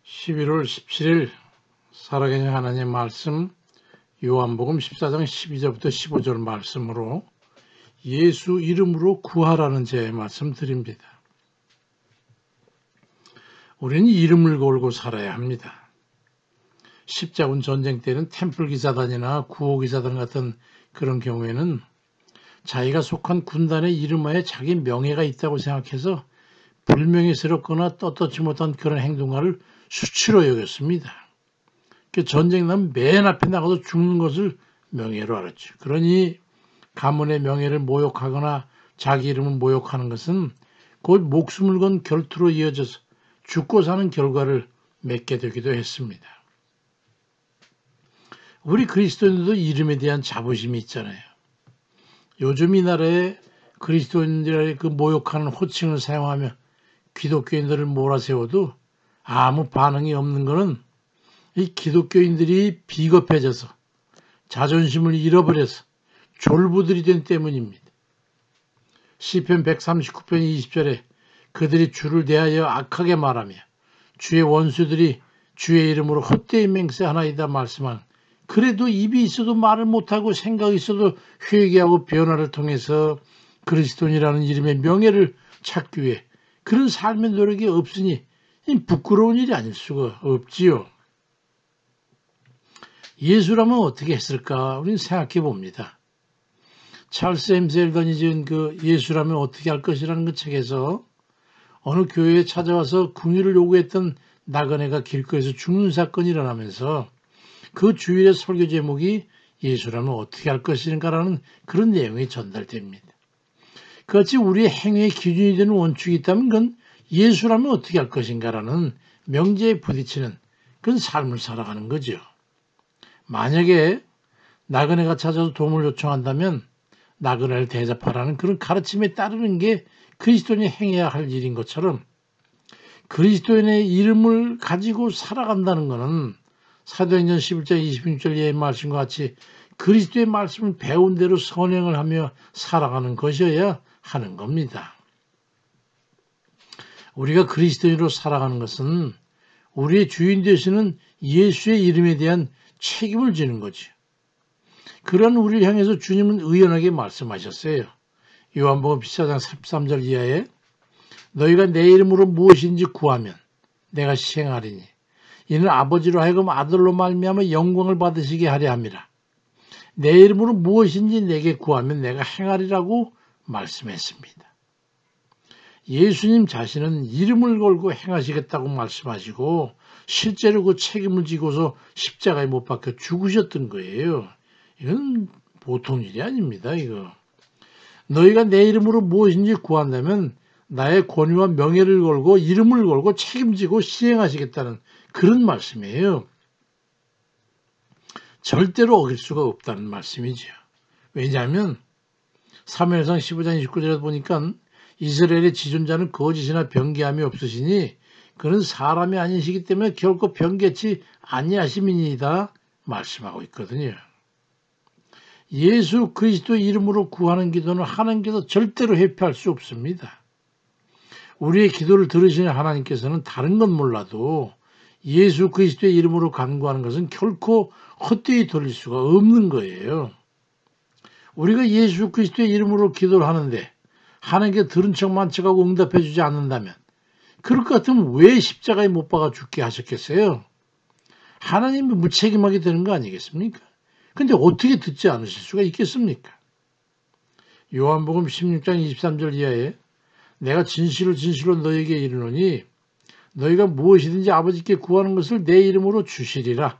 11월 17일 살아계신 하나님의 말씀 요한복음 14장 12절부터 15절 말씀으로 예수 이름으로 구하라는 제 말씀 드립니다. 우리는 이름을 걸고 살아야 합니다. 십자군 전쟁 때는 템플 기사단이나 구호 기사단 같은 그런 경우에는 자기가 속한 군단의 이름하에 자기 명예가 있다고 생각해서 불명예스럽거나 떳떳지 못한 그런 행동을 수치로 여겼습니다. 전쟁 나면 맨 앞에 나가서 죽는 것을 명예로 알았죠. 그러니 가문의 명예를 모욕하거나 자기 이름을 모욕하는 것은 곧 목숨을 건 결투로 이어져서 죽고 사는 결과를 맺게 되기도 했습니다. 우리 그리스도인들도 이름에 대한 자부심이 있잖아요. 요즘 이 나라에 그리스도인들의 그 모욕하는 호칭을 사용하며 기독교인들을 몰아세워도 아무 반응이 없는 것은 이 기독교인들이 비겁해져서 자존심을 잃어버려서 졸부들이 된 때문입니다. 시편 139편 20절에 그들이 주를 대하여 악하게 말하며 주의 원수들이 주의 이름으로 헛되이 맹세하나이다 말씀한 그래도 입이 있어도 말을 못하고 생각이 있어도 회개하고 변화를 통해서 그리스도인이라는 이름의 명예를 찾기 위해 그런 삶의 노력이 없으니 부끄러운 일이 아닐 수가 없지요. 예수라면 어떻게 했을까? 우리는 생각해 봅니다. 찰스 M. 셀던이 지은 그 예수라면 어떻게 할 것이라는 그 책에서 어느 교회에 찾아와서 긍휼을 요구했던 나그네가 길거리에서 죽는 사건이 일어나면서 그 주일의 설교 제목이 예수라면 어떻게 할 것인가라는 그런 내용이 전달됩니다. 그같이 우리의 행위의 기준이 되는 원칙이 있다면 그건 예수라면 어떻게 할 것인가라는 명제에 부딪히는 그런 삶을 살아가는 거죠. 만약에 나그네가 찾아서 도움을 요청한다면 나그네를 대접하라는 그런 가르침에 따르는 게 그리스도인이 행해야 할 일인 것처럼 그리스도인의 이름을 가지고 살아간다는 것은 사도행전 11장 26절의 말씀과 같이 그리스도의 말씀을 배운 대로 선행을 하며 살아가는 것이어야 하는 겁니다. 우리가 그리스도인으로 살아가는 것은 우리의 주인 되시는 예수의 이름에 대한 책임을 지는 거죠. 그런 우리를 향해서 주님은 의연하게 말씀하셨어요. 요한복음 14장 13절 이하에 너희가 내 이름으로 무엇인지 구하면 내가 시행하리니 이는 아버지로 하여금 아들로 말미암아 영광을 받으시게 하려 함이라. 내 이름으로 무엇인지 내게 구하면 내가 행하리라고 말씀했습니다. 예수님 자신은 이름을 걸고 행하시겠다고 말씀하시고 실제로 그 책임을 지고서 십자가에 못 박혀 죽으셨던 거예요. 이건 보통 일이 아닙니다. 이거. 너희가 내 이름으로 무엇인지 구한다면 나의 권위와 명예를 걸고 이름을 걸고 책임지고 시행하시겠다는 그런 말씀이에요. 절대로 어길 수가 없다는 말씀이죠. 왜냐하면 사무엘상 15장 29절에 보니까 이스라엘의 지존자는 거짓이나 변개함이 없으시니 그는 사람이 아니시기 때문에 결코 변개치 아니하심이니이다 말씀하고 있거든요. 예수 그리스도 이름으로 구하는 기도는 하나님께서 절대로 회피할 수 없습니다. 우리의 기도를 들으시는 하나님께서는 다른 건 몰라도 예수 그리스도의 이름으로 간구하는 것은 결코 헛되이 돌릴 수가 없는 거예요. 우리가 예수 그리스도의 이름으로 기도를 하는데 하나님께 들은 척만 척하고 응답해 주지 않는다면 그럴 것 같으면 왜 십자가에 못 박아 죽게 하셨겠어요? 하나님이 무책임하게 되는 거 아니겠습니까? 근데 어떻게 듣지 않으실 수가 있겠습니까? 요한복음 16장 23절 이하에 내가 진실로 진실로 너에게 이르노니 너희가 무엇이든지 아버지께 구하는 것을 내 이름으로 주시리라.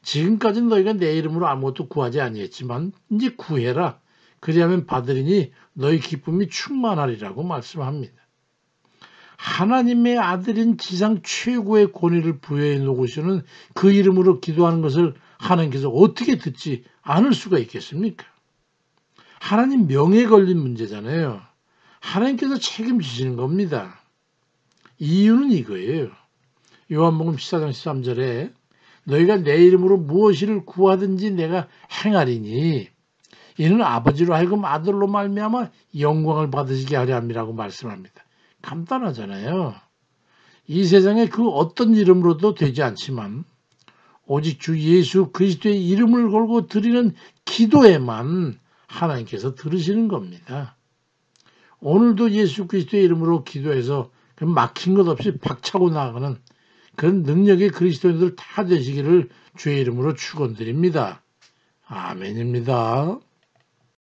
지금까지는 너희가 내 이름으로 아무것도 구하지 아니했지만 이제 구해라. 그리하면 받으리니 너희 기쁨이 충만하리라고 말씀합니다. 하나님의 아들인 지상 최고의 권위를 부여해 놓으시는 그 이름으로 기도하는 것을 하나님께서 어떻게 듣지 않을 수가 있겠습니까? 하나님 명예에 걸린 문제잖아요. 하나님께서 책임지시는 겁니다. 이유는 이거예요. 요한복음 14장 13절에 너희가 내 이름으로 무엇을 구하든지 내가 행하리니 이는 아버지로 하여금 아들로 말미암아 영광을 받으시게 하려 함이라고 말씀합니다. 간단하잖아요. 이 세상에 그 어떤 이름으로도 되지 않지만 오직 주 예수 그리스도의 이름을 걸고 드리는 기도에만 하나님께서 들으시는 겁니다. 오늘도 예수 그리스도의 이름으로 기도해서 막힌 것 없이 박차고 나가는 그런 능력의 그리스도인들 다 되시기를 주의 이름으로 축원드립니다. 아멘입니다.